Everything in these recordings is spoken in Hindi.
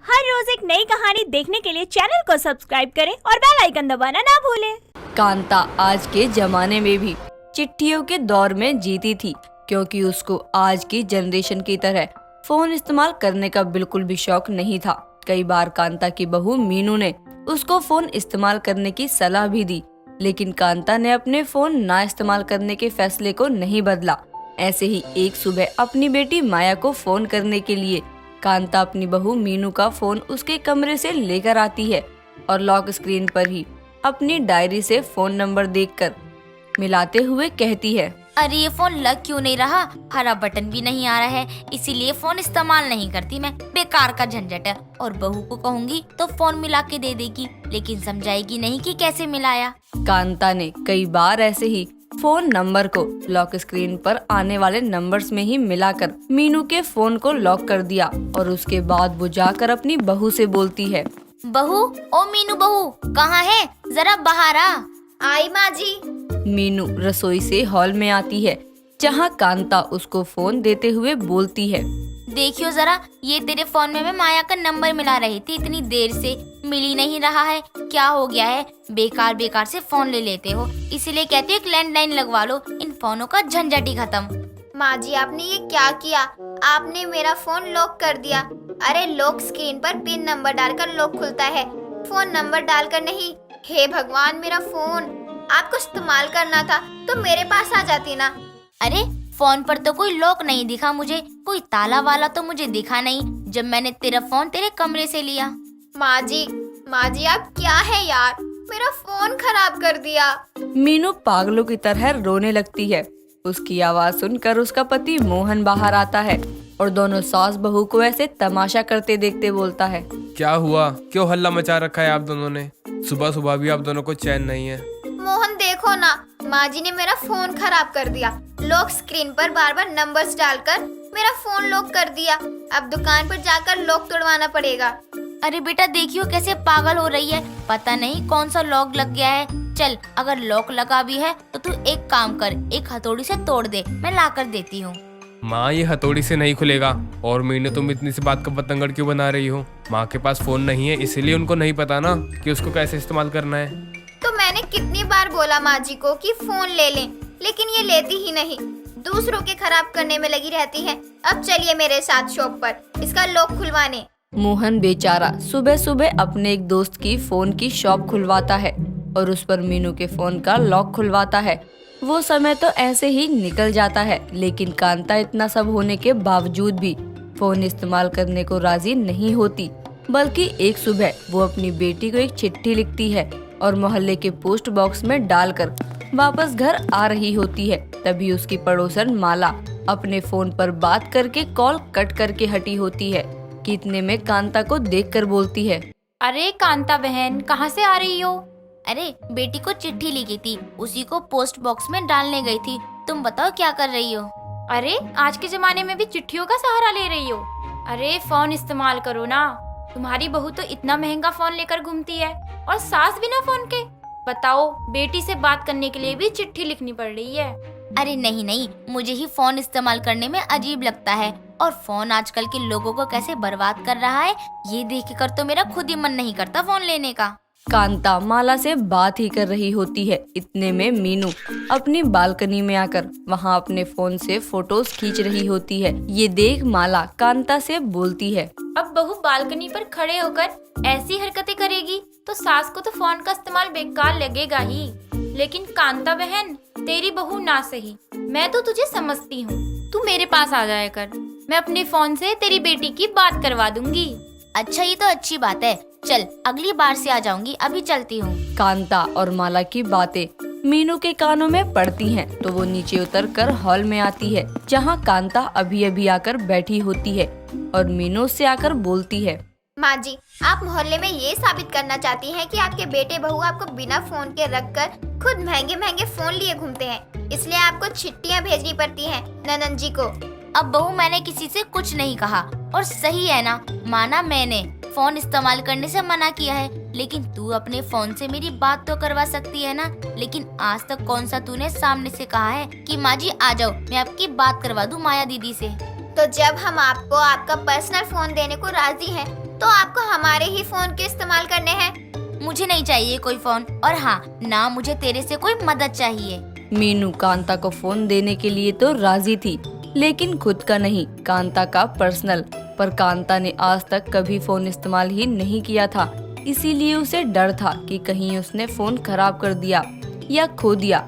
हर रोज एक नई कहानी देखने के लिए चैनल को सब्सक्राइब करें और बेल आइकन दबाना ना भूलें। कांता आज के जमाने में भी चिट्ठियों के दौर में जीती थी, क्योंकि उसको आज की जनरेशन की तरह फोन इस्तेमाल करने का बिल्कुल भी शौक नहीं था। कई बार कांता की बहू मीनू ने उसको फोन इस्तेमाल करने की सलाह भी दी, लेकिन कांता ने अपने फोन ना इस्तेमाल करने के फैसले को नहीं बदला। ऐसे ही एक सुबह अपनी बेटी माया को फोन करने के लिए कांता अपनी बहू मीनू का फोन उसके कमरे से लेकर आती है और लॉक स्क्रीन पर ही अपनी डायरी से फोन नंबर देखकर मिलाते हुए कहती है, अरे ये फोन लग क्यों नहीं रहा, हरा बटन भी नहीं आ रहा है, इसीलिए फोन इस्तेमाल नहीं करती मैं, बेकार का झंझट है। और बहू को कहूँगी तो फोन मिला के दे देगी, लेकिन समझाएगी नहीं कि कैसे मिलाया। कांता ने कई बार ऐसे ही फोन नंबर को लॉक स्क्रीन पर आने वाले नंबर्स में ही मिलाकर मीनू के फोन को लॉक कर दिया और उसके बाद वो जाकर अपनी बहू से बोलती है, बहू, ओ मीनू बहू, कहाँ है, जरा बाहर आ। आई माँ जी। मीनू रसोई से हॉल में आती है, जहाँ कांता उसको फोन देते हुए बोलती है, देखियो जरा, ये तेरे फोन में मैं माया का नंबर मिला रही थी, इतनी देर से मिल ही नहीं रहा है, क्या हो गया है, बेकार बेकार से फोन ले लेते हो, इसीलिए कहती हूँ एक लैंडलाइन लगवा लो, इन फोनों का झंझट ही खत्म। माँ जी, आपने ये क्या किया? आपने मेरा फोन लॉक कर दिया। अरे लॉक स्क्रीन पर पिन नंबर डालकर लॉक खुलता है, फोन नंबर डालकर नहीं। हे भगवान, मेरा फोन आपको इस्तेमाल करना था तो मेरे पास आ जाती ना। अरे फोन पर तो कोई लॉक नहीं दिखा मुझे, कोई ताला वाला तो मुझे दिखा नहीं जब मैंने तेरा फोन तेरे कमरे से लिया। माँ जी आप क्या है यार, मेरा फोन खराब कर दिया। मीनू पागलों की तरह रोने लगती है। उसकी आवाज सुनकर उसका पति मोहन बाहर आता है और दोनों सास बहू को ऐसे तमाशा करते देखते बोलता है, क्या हुआ, क्यों हल्ला मचा रखा है आप दोनों ने? सुबह सुबह भी आप दोनों को चैन नहीं है। मोहन देखो ना, माँ जी ने मेरा फोन खराब कर दिया, लॉक स्क्रीन पर बार बार नंबर्स डालकर मेरा फोन लॉक कर दिया। अब दुकान पर जाकर लॉक तोड़वाना पड़ेगा। अरे बेटा देखियो कैसे पागल हो रही है, पता नहीं कौन सा लॉक लग गया है। चल, अगर लॉक लगा भी है तो तू एक काम कर, एक हथौड़ी से तोड़ दे, मैं ला कर देती हूँ। माँ, ये हथौड़ी से नहीं खुलेगा। और मीनू, तुम इतनी सी बात का बतंगड़ क्यों बना रही हो? माँ के पास फोन नहीं है, इसीलिए उनको नहीं पता ना कि उसको कैसे इस्तेमाल करना है। तो मैंने कितनी बार बोला माँ जी को कि फोन ले लें, लेकिन ये लेती ही नहीं, दूसरों के खराब करने में लगी रहती है। अब चलिए मेरे साथ शॉप पर, इसका लॉक खुलवाने। मोहन बेचारा सुबह सुबह अपने एक दोस्त की फोन की शॉप खुलवाता है और उस पर मीनू के फोन का लॉक खुलवाता है। वो समय तो ऐसे ही निकल जाता है, लेकिन कांता इतना सब होने के बावजूद भी फोन इस्तेमाल करने को राजी नहीं होती, बल्कि एक सुबह वो अपनी बेटी को एक चिट्ठी लिखती है और मोहल्ले के पोस्ट बॉक्स में डालकर वापस घर आ रही होती है। तभी उसकी पड़ोसन माला अपने फोन पर बात करके कॉल कट करके हटी होती है कि इतने में कांता को देखकर बोलती है, अरे कांता बहन, कहाँ से आ रही हो? अरे बेटी को चिट्ठी लिखी थी, उसी को पोस्ट बॉक्स में डालने गई थी। तुम बताओ क्या कर रही हो? अरे आज के जमाने में भी चिट्ठियों का सहारा ले रही हो? अरे फोन इस्तेमाल करो ना, तुम्हारी बहू तो इतना महंगा फोन लेकर घूमती है और सास बिना फोन के। बताओ, बेटी से बात करने के लिए भी चिट्ठी लिखनी पड़ रही है। अरे नहीं, मुझे ही फोन इस्तेमाल करने में अजीब लगता है, और फोन आजकल के लोगों को कैसे बर्बाद कर रहा है ये देखकर तो मेरा खुद ही मन नहीं करता फोन लेने का। कांता माला से बात ही कर रही होती है, इतने में मीनू अपनी बालकनी में आकर वहाँ अपने फोन से फोटोज खींच रही होती है। ये देख माला कांता से बोलती है, अब बहू बालकनी पर खड़े होकर ऐसी हरकतें करेगी तो सास को तो फोन का इस्तेमाल बेकार लगेगा ही। लेकिन कांता बहन, तेरी बहू ना सही, मैं तो तुझे समझती हूँ, तू मेरे पास आ जाया कर, मैं अपने फोन से तेरी बेटी की बात करवा दूंगी। अच्छा, ये तो अच्छी बात है, चल अगली बार से आ जाऊंगी, अभी चलती हूँ। कांता और माला की बातें मीनू के कानों में पड़ती हैं, तो वो नीचे उतरकर हॉल में आती है, जहाँ कांता अभी अभी आकर बैठी होती है और मीनू से आकर बोलती है, माँ जी, आप मोहल्ले में ये साबित करना चाहती हैं कि आपके बेटे बहू आपको बिना फोन के रखकर खुद महंगे महंगे फोन लिए घूमते हैं, इसलिए आपको चिट्ठियाँ भेजनी पड़ती हैं ननद जी को। अब बहू, मैंने किसी से कुछ नहीं कहा, और सही है ना, माना मैंने फोन इस्तेमाल करने से मना किया है, लेकिन तू अपने फोन से मेरी बात तो करवा सकती है ना। लेकिन आज तक कौन सा तूने सामने से कहा है कि माँ जी आ जाओ, मैं आपकी बात करवा दूं माया दीदी से। तो जब हम आपको आपका पर्सनल फोन देने को राजी हैं, तो आपको हमारे ही फोन के इस्तेमाल करने हैं। मुझे नहीं चाहिए कोई फोन, और हाँ, ना मुझे तेरे से कोई मदद चाहिए। मीनू कांता को फोन देने के लिए तो राजी थी, लेकिन खुद का नहीं, कांता का पर्सनल। पर कांता ने आज तक कभी फोन इस्तेमाल ही नहीं किया था, इसीलिए उसे डर था कि कहीं उसने फोन खराब कर दिया या खो दिया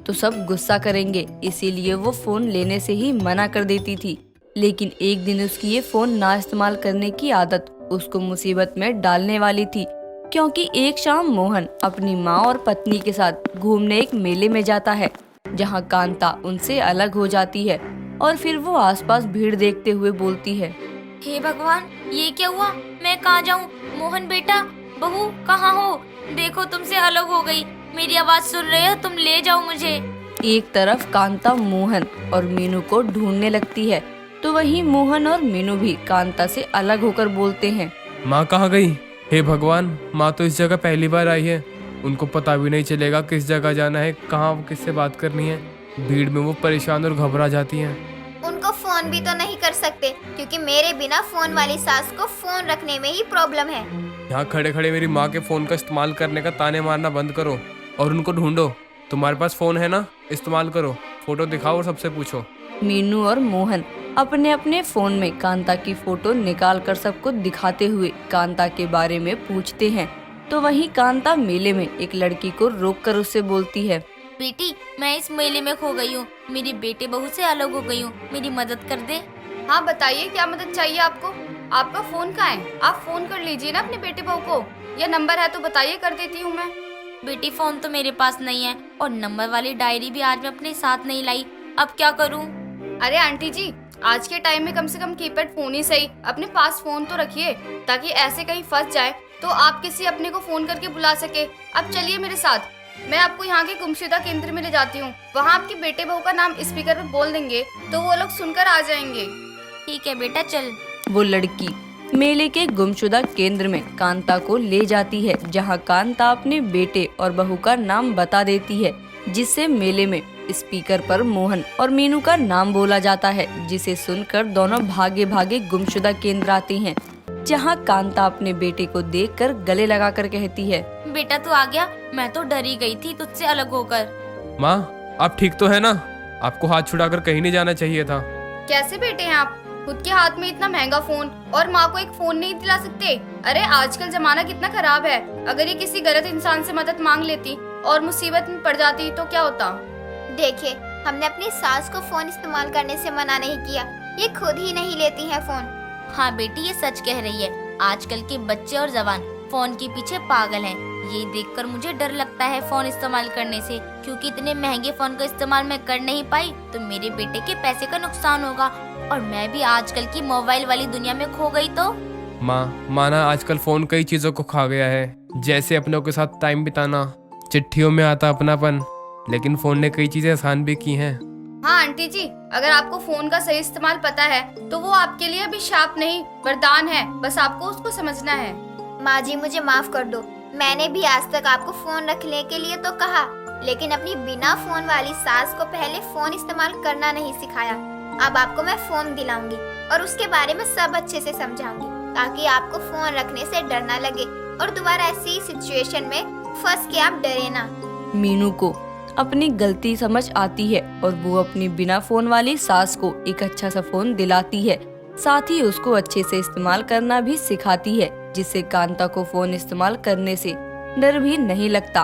तो सब गुस्सा करेंगे, इसीलिए वो फोन लेने से ही मना कर देती थी। लेकिन एक दिन उसकी ये फोन ना इस्तेमाल करने की आदत उसको मुसीबत में डालने वाली थी, क्योंकि एक शाम मोहन अपनी माँ और पत्नी के साथ घूमने एक मेले में जाता है, जहाँ कांता उनसे अलग हो जाती है और फिर वो आसपास भीड़ देखते हुए बोलती है, हे भगवान, ये क्या हुआ? मैं कहाँ जाऊँ? मोहन बेटा, बहू कहाँ हो? देखो, तुमसे अलग हो गई। मेरी आवाज सुन रहे हो? तुम ले जाओ मुझे। एक तरफ कांता मोहन और मीनू को ढूंढने लगती है, तो वहीं मोहन और मीनू भी कांता से अलग होकर बोलते हैं, माँ कहाँ गई? हे भगवान, माँ तो इस जगह पहली बार आई है, उनको पता भी नहीं चलेगा किस जगह जाना है, कहाँ किससे बात करनी है। भीड़ में वो परेशान और घबरा जाती हैं। उनको फोन भी तो नहीं कर सकते, क्योंकि मेरे बिना फोन वाली सास को फोन रखने में ही प्रॉब्लम है। यहाँ खड़े खड़े मेरी माँ के फोन का इस्तेमाल करने का ताने मारना बंद करो और उनको ढूंढो। तुम्हारे पास फोन है ना, इस्तेमाल करो, फोटो दिखाओ और सबसे पूछो। मीनू और मोहन अपने अपने फोन में कांता की फोटो निकाल कर सबको दिखाते हुए कांता के बारे में पूछते हैं। तो वहीं कांता मेले में एक लड़की को रोककर उससे बोलती है, बेटी, मैं इस मेले में खो गई हूँ, मेरी बेटे बहू से अलग हो गई हूँ, मेरी मदद कर दे। हाँ बताइए, क्या मदद चाहिए आपको? आपका फोन कहाँ है? आप फोन कर लीजिए ना अपने बेटे बहू को, या नंबर है तो बताइए, कर देती हूँ मैं। बेटी, फोन तो मेरे पास नहीं है और नंबर वाली डायरी भी आज मैं अपने साथ नहीं लाई, अब क्या करूँ? अरे आंटी जी, आज के टाइम में कम से कम कीपैड फोन ही सही, अपने पास फोन तो रखिए, ताकि ऐसे कहीं फंस जाए तो आप किसी अपने को फोन करके बुला सके। अब चलिए मेरे साथ, मैं आपको यहाँ के गुमशुदा केंद्र में ले जाती हूँ। वहाँ आपके बेटे बहू का नाम स्पीकर पे बोल देंगे तो वो लोग सुनकर आ जाएंगे। ठीक है बेटा, चल। वो लड़की मेले के गुमशुदा केंद्र में कांता को ले जाती है, जहाँ कांता अपने बेटे और बहू का नाम बता देती है, जिससे मेले में स्पीकर पर मोहन और मीनू का नाम बोला जाता है, जिसे सुनकर दोनों भागे भागे गुमशुदा केंद्र आते हैं, जहाँ कांता अपने बेटे को देखकर गले लगाकर कहती है, बेटा तू आ गया, मैं तो डरी गई थी तुझसे अलग होकर। माँ, आप ठीक तो है ना? आपको हाथ छुड़ाकर कहीं नहीं जाना चाहिए था। कैसे बेटे हैं आप? खुद के हाथ में इतना महंगा फोन और माँ को एक फोन नहीं दिला सकते? अरे आजकल जमाना कितना खराब है, अगर ये किसी गलत इंसान से मदद मांग लेती और मुसीबत में पड़ जाती तो क्या होता? देखिए, हमने अपनी सास को फोन इस्तेमाल करने से मना नहीं किया, ये खुद ही नहीं लेती है फोन। हाँ बेटी, ये सच कह रही है, आजकल के बच्चे और जवान फोन के पीछे पागल हैं। ये देखकर मुझे डर लगता है फोन इस्तेमाल करने से, क्योंकि इतने महंगे फोन का इस्तेमाल मैं कर नहीं पाई तो मेरे बेटे के पैसे का नुकसान होगा, और मैं भी आजकल की मोबाइल वाली दुनिया में खो गई तो। माँ, माना आजकल फोन कई चीजों को खा गया है, जैसे अपनों के साथ टाइम बिताना, चिट्ठियों में आता अपनापन, लेकिन फोन ने कई चीजें आसान भी की हैं। हाँ आंटी जी, अगर आपको फोन का सही इस्तेमाल पता है तो वो आपके लिए अभी शाप नहीं वरदान है, बस आपको उसको समझना है। माँ जी, मुझे माफ कर दो, मैंने भी आज तक आपको फोन रखने के लिए तो कहा, लेकिन अपनी बिना फोन वाली सास को पहले फोन इस्तेमाल करना नहीं सिखाया। अब आपको मैं फोन दिलाऊंगी और उसके बारे में सब अच्छे से समझाऊंगी, ताकि आपको फोन रखने से डर ना लगे और दोबारा ऐसी सिचुएशन में फंस के आप डरे ना। मीनू को अपनी गलती समझ आती है और वो अपनी बिना फोन वाली सास को एक अच्छा सा फोन दिलाती है, साथ ही उसको अच्छे से इस्तेमाल करना भी सिखाती है, जिससे कांता को फोन इस्तेमाल करने से डर भी नहीं लगता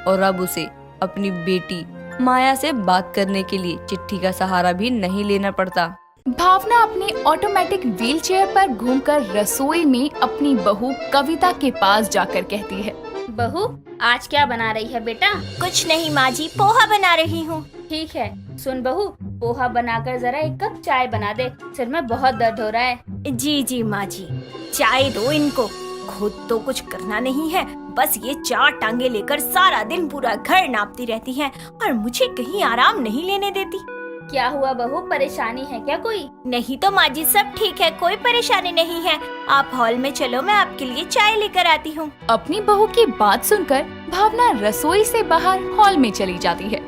और अब उसे अपनी बेटी माया से बात करने के लिए चिट्ठी का सहारा भी नहीं लेना पड़ता। भावना अपने ऑटोमेटिक व्हीलचेयर पर घूमकर रसोई में अपनी बहू कविता के पास जाकर कहती है, बहू, आज क्या बना रही है बेटा? कुछ नहीं माँ जी, पोहा बना रही हूँ। ठीक है, सुन बहू, पोहा बनाकर जरा एक कप चाय बना दे, सिर में बहुत दर्द हो रहा है। जी जी माँ जी, चाय दो इनको, खुद तो कुछ करना नहीं है, बस ये 4 टांगे लेकर सारा दिन पूरा घर नापती रहती हैं और मुझे कहीं आराम नहीं लेने देती। क्या हुआ बहू, परेशानी है क्या कोई? नहीं तो माँ जी, सब ठीक है, कोई परेशानी नहीं है। आप हॉल में चलो, मैं आपके लिए चाय लेकर आती हूँ। अपनी बहू की बात सुनकर भावना रसोई से बाहर हॉल में चली जाती है।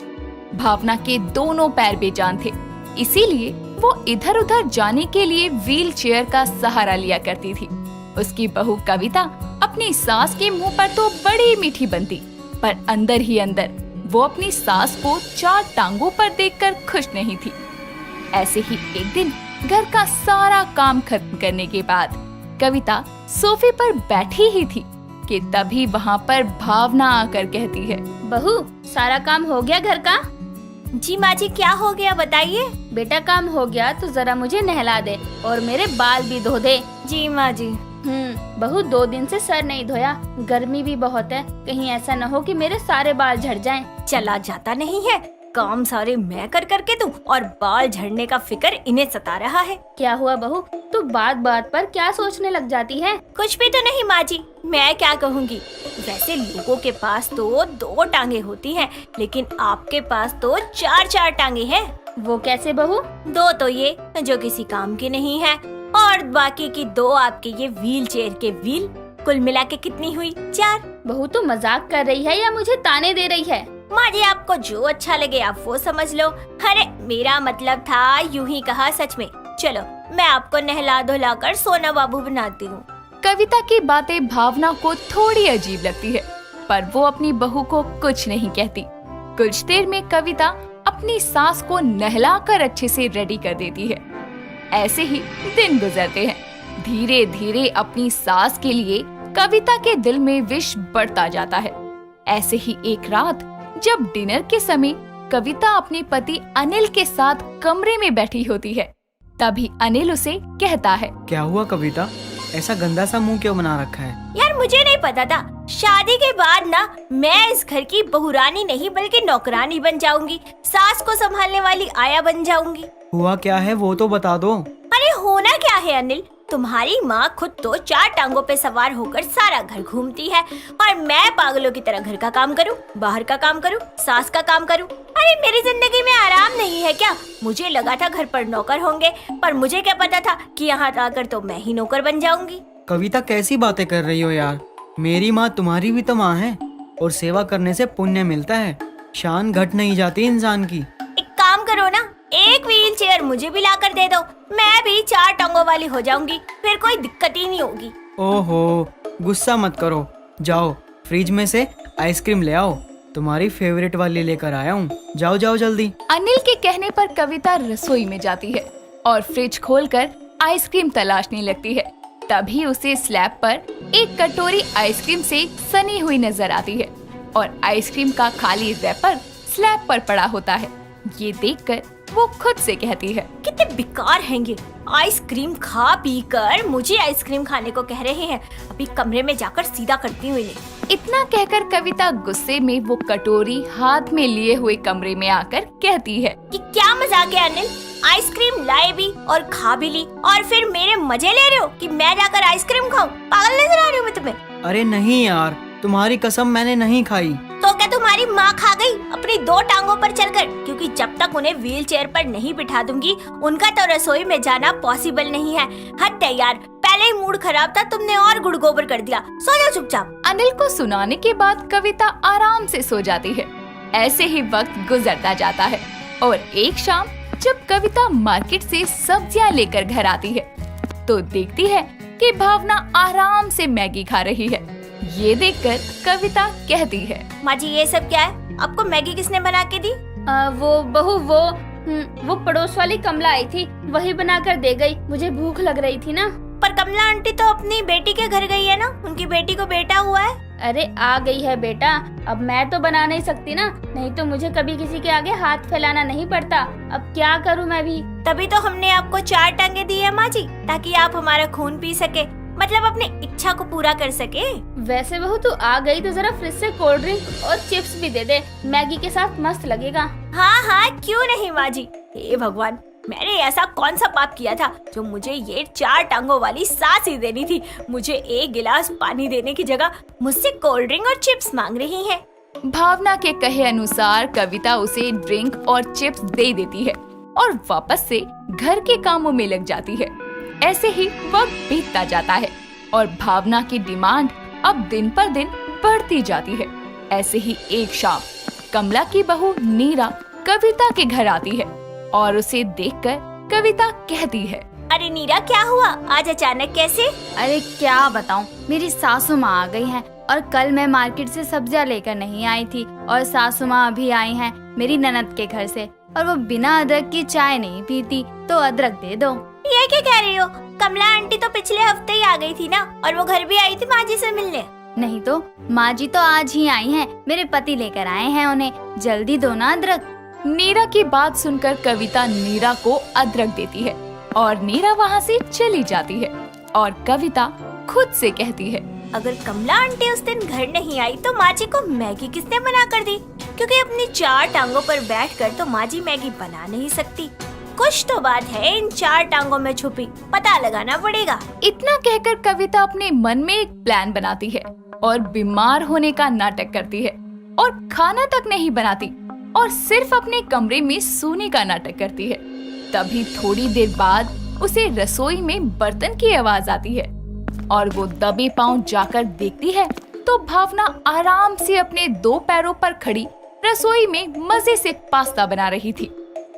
भावना के दोनों पैर बेजान थे, इसीलिए वो इधर उधर जाने के लिए व्हील चेयर का सहारा लिया करती थी। उसकी बहू कविता अपनी सास के मुंह पर तो बड़ी मीठी बनती, पर अंदर ही अंदर वो अपनी सास को 4 टांगों पर देखकर खुश नहीं थी। ऐसे ही एक दिन घर का सारा काम खत्म करने के बाद कविता सोफे पर बैठी ही थी कि तभी वहाँ पर भावना आकर कहती है, बहू सारा काम हो गया घर का? जी माँ जी, क्या हो गया बताइए। बेटा काम हो गया तो जरा मुझे नहला दे और मेरे बाल भी धो दे। जी माँ जी। बहू 2 दिन से सर नहीं धोया, गर्मी भी बहुत है, कहीं ऐसा न हो कि मेरे सारे बाल झड़ जाएं। चला जाता नहीं है, काम सारे मैं कर करके दूं और बाल झड़ने का फिक्र इन्हें सता रहा है। क्या हुआ बहू, तू बात बात पर क्या सोचने लग जाती है? कुछ भी तो नहीं माँ जी, मैं क्या कहूँगी। वैसे लोगों के पास तो 2 टांगे होती हैं, लेकिन आपके पास तो 4 टांगे हैं। वो कैसे बहू? 2 तो ये जो किसी काम की नहीं है और बाकी की 2 आपके ये व्हील चेयर के व्हील। कुल मिला के कितनी हुई? 4। बहू तो मजाक कर रही है या मुझे ताने दे रही है? माँ जी, आपको जो अच्छा लगे आप वो समझ लो। अरे मेरा मतलब था यूं ही कहा सच में। चलो मैं आपको नहला धुला कर सोना बाबू बनाती हूँ। कविता की बातें भावना को थोड़ी अजीब लगती है, पर वो अपनी बहू को कुछ नहीं कहती। कुछ देर में कविता अपनी सास को नहलाकर अच्छे से रेडी कर देती है। ऐसे ही दिन गुजरते हैं। धीरे धीरे अपनी सास के लिए कविता के दिल में विष बढ़ता जाता है। ऐसे ही एक रात जब डिनर के समय कविता अपने पति अनिल के साथ कमरे में बैठी होती है, तभी अनिल उसे कहता है, क्या हुआ कविता, ऐसा गंदा सा मुंह क्यों बना रखा है? यार मुझे नहीं पता था, शादी के बाद ना मैं इस घर की बहुरानी नहीं बल्कि नौकरानी बन जाऊंगी, सास को संभालने वाली आया बन जाऊंगी। हुआ क्या है वो तो बता दो। अरे होना क्या है अनिल, तुम्हारी माँ खुद तो 4 टांगों पे सवार होकर सारा घर घूमती है और मैं पागलों की तरह घर का काम करूँ, बाहर का काम करूँ, सास का काम करूँ। अरे मेरी जिंदगी में आराम नहीं है क्या? मुझे लगा था घर पर नौकर होंगे, पर मुझे क्या पता था कि यहाँ आकर तो मैं ही नौकर बन जाऊंगी। कविता कैसी बातें कर रही हो यार, मेरी माँ तुम्हारी भी तो माँ है और सेवा करने से पुण्य मिलता है, शान घट नहीं जाती इंसान की। एक काम करो ना, एक व्हील चेयर मुझे भी ला कर दे दो, मैं भी 4 टांगों वाली हो जाऊंगी, फिर कोई दिक्कत ही नहीं होगी। ओहो गुस्सा मत करो, जाओ फ्रिज में से आइसक्रीम ले आओ, तुम्हारी फेवरेट वाली लेकर आया हूँ, जाओ जाओ जल्दी। अनिल के कहने पर कविता रसोई में जाती है और फ्रिज खोलकर आइसक्रीम तलाशने लगती है। तभी उसे स्लैब पर एक कटोरी आइसक्रीम से सनी हुई नजर आती है और आइसक्रीम का खाली रैपर स्लैब पर पड़ा होता है। ये देखकर वो खुद से कहती है, कितने बेकार हैं ये, आइसक्रीम खा पी कर मुझे आइसक्रीम खाने को कह रहे हैं। अभी कमरे में जाकर सीधा करती हूँ इन्हें। इतना कहकर कविता गुस्से में वो कटोरी हाथ में लिए हुए कमरे में आकर कहती है कि क्या मजाक है अनिल, आइसक्रीम लाए भी और खा भी ली और फिर मेरे मजे ले रहे हो कि मैं जाकर आइसक्रीम खाऊं? पागल नजर आ रही हूँ मैं तुम्हें? अरे नहीं यार, तुम्हारी कसम मैंने नहीं खाई। तो क्या तुम्हारी माँ खा गई अपनी 2 टांगों पर चलकर? क्योंकि जब तक उन्हें व्हील चेयर पर नहीं बिठा दूंगी उनका तो रसोई में जाना पॉसिबल नहीं है। हद है यार, पहले ही मूड खराब था, तुमने और गुड़ गोबर कर दिया। सो जाओ चुपचाप। अनिल को सुनाने के बाद कविता आराम से सो जाती है। ऐसे ही वक्त गुजरता जाता है और एक शाम जब कविता मार्केट से सब्जियां लेकर घर आती है तो देखती है कि भावना आराम से मैगी खा रही है। ये देखकर कविता कहती है, माँ जी ये सब क्या है? आपको मैगी किसने बना के दी? वो बहू वो पड़ोस वाली कमला आई थी, वही बना कर दे गई, मुझे भूख लग रही थी ना। पर कमला आंटी तो अपनी बेटी के घर गई है ना, उनकी बेटी को बेटा हुआ है। अरे आ गई है बेटा, अब मैं तो बना नहीं सकती ना, नहीं तो मुझे कभी किसी के आगे हाथ फैलाना नहीं पड़ता। अब क्या करूँ मैं भी। तभी तो हमने आपको 4 टांगे दी है माँ जी, ताकि आप हमारा खून पी सके, मतलब अपनी इच्छा को पूरा कर सके। वैसे बहू तू आ गई तो जरा फ्रिज से कोल्ड ड्रिंक और चिप्स भी दे दे, मैगी के साथ मस्त लगेगा। हाँ हाँ क्यों नहीं माँ जी। हे भगवान, मैंने ऐसा कौन सा पाप किया था जो मुझे ये 4 टांगों वाली सास ही देनी थी? मुझे 1 गिलास पानी देने की जगह मुझसे कोल्ड ड्रिंक और चिप्स मांग रही है। भावना के कहे अनुसार कविता उसे ड्रिंक और चिप्स दे देती है और वापस से घर के कामों में लग जाती है। ऐसे ही वक्त बीतता जाता है और भावना की डिमांड अब दिन पर दिन बढ़ती जाती है। ऐसे ही एक शाम कमला की बहू नीरा कविता के घर आती है और उसे देखकर कविता कहती है। अरे नीरा, क्या हुआ आज अचानक कैसे? अरे क्या बताऊं, मेरी सासू माँ आ गई हैं और कल मैं मार्केट से सब्जियां लेकर नहीं आई थी और सासू माँ अभी आई हैं मेरी ननद के घर से और वो बिना अदरक की चाय नहीं पीती, तो अदरक दे दो। ये क्या कह रही हो? कमला आंटी तो पिछले हफ्ते ही आ गई थी ना, और वो घर भी आई थी माँ जी से मिलने। नहीं तो माँ जी तो आज ही आई हैं, मेरे पति लेकर आए हैं उन्हें, जल्दी दो ना अदरक। नीरा की बात सुनकर कविता नीरा को अदरक देती है और नीरा वहाँ से चली जाती है और कविता खुद से कहती है, अगर कमला आंटी उस दिन घर नहीं आई तो माँ जी को मैगी किसने बना कर दी? क्योंकि अपनी 4 टांगों पर बैठकर तो माँ जी मैगी बना नहीं सकती। कुछ तो बात है इन 4 टांगों में छुपी, पता लगाना पड़ेगा। इतना कहकर कविता अपने मन में एक प्लान बनाती है और बीमार होने का नाटक करती है और खाना तक नहीं बनाती और सिर्फ अपने कमरे में सोने का नाटक करती है। तभी थोड़ी देर बाद उसे रसोई में बर्तन की आवाज आती है और वो दबे पांव जाकर देखती है तो भावना आराम से अपने 2 पैरों पर खड़ी रसोई में मजे से पास्ता बना रही थी।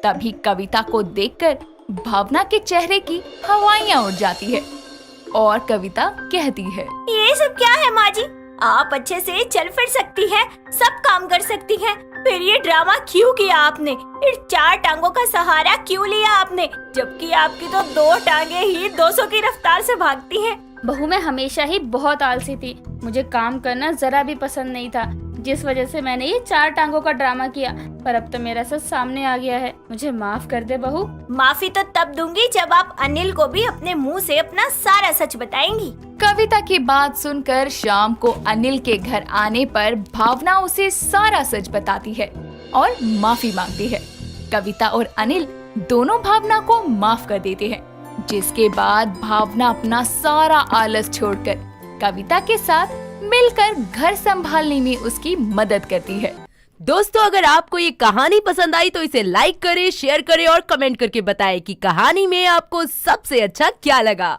तभी कविता को देखकर भावना के चेहरे की हवाइयां उड़ जाती है और कविता कहती है, ये सब क्या है माँ जी? आप अच्छे से चल फिर सकती हैं, सब काम कर सकती हैं, फिर ये ड्रामा क्यों किया आपने? इन 4 टांगों का सहारा क्यों लिया आपने, जबकि आपकी तो 2 टांगे ही 200 की रफ्तार से भागती हैं। बहू मैं हमेशा ही बहुत आलसी थी, मुझे काम करना जरा भी पसंद नहीं था, जिस वजह से मैंने ये 4 टांगों का ड्रामा किया। पर अब तो मेरा सच सामने आ गया है, मुझे माफ कर दे बहू। माफी तो तब दूंगी जब आप अनिल को भी अपने मुंह से अपना सारा सच बताएंगी। कविता की बात सुनकर शाम को अनिल के घर आने पर भावना उसे सारा सच बताती है और माफी मांगती है। कविता और अनिल दोनों भावना को माफ कर देते हैं, जिसके बाद भावना अपना सारा आलस छोड़कर कविता के साथ मिलकर घर संभालने में उसकी मदद करती है। दोस्तों, अगर आपको ये कहानी पसंद आई तो इसे लाइक करें, शेयर करें और कमेंट करके बताएं कि कहानी में आपको सबसे अच्छा क्या लगा।